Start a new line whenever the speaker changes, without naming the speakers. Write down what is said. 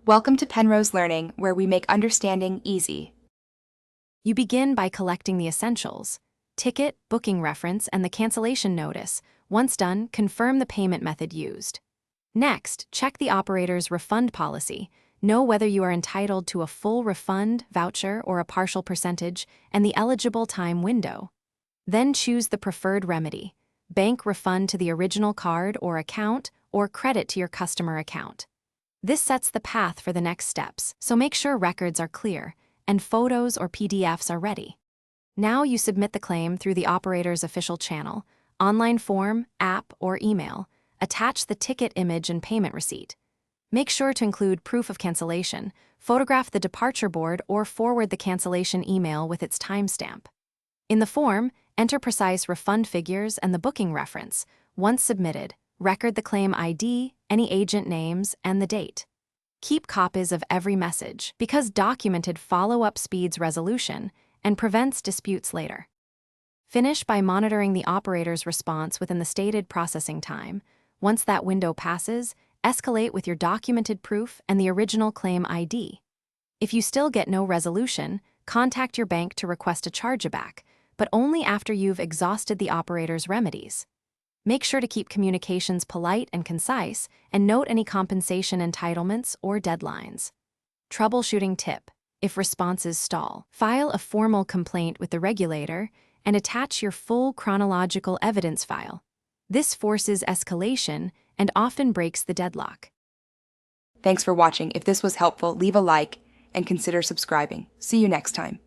Welcome to Penrose Learning, where we make understanding easy.
You begin by collecting the essentials: ticket, booking reference, and the cancellation notice. Once done, confirm the payment method used. Next, check the operator's refund policy. Know whether you are entitled to a full refund, voucher, or a partial percentage, and the eligible time window. Then choose the preferred remedy: bank refund to the original card or account, or credit to your customer account. This sets the path for the next steps, so make sure records are clear and photos or PDFs are ready. Now you submit the claim through the operator's official channel, online form, app, or email. Attach the ticket image and payment receipt. Make sure to include proof of cancellation, photograph the departure board, or forward the cancellation email with its timestamp. In the form, enter precise refund figures and the booking reference. Once submitted, record the claim ID, any agent names, and the date. Keep copies of every message, because documented follow-up speeds resolution and prevents disputes later. Finish by monitoring the operator's response within the stated processing time. Once that window passes, escalate with your documented proof and the original claim ID. If you still get no resolution, contact your bank to request a chargeback, but only after you've exhausted the operator's remedies. Make sure to keep communications polite and concise, and note any compensation entitlements or deadlines. Troubleshooting tip: if responses stall, file a formal complaint with the regulator and attach your full chronological evidence file. This forces escalation and often breaks the deadlock.
Thanks for watching. If this was helpful, leave a like and consider subscribing. See you next time.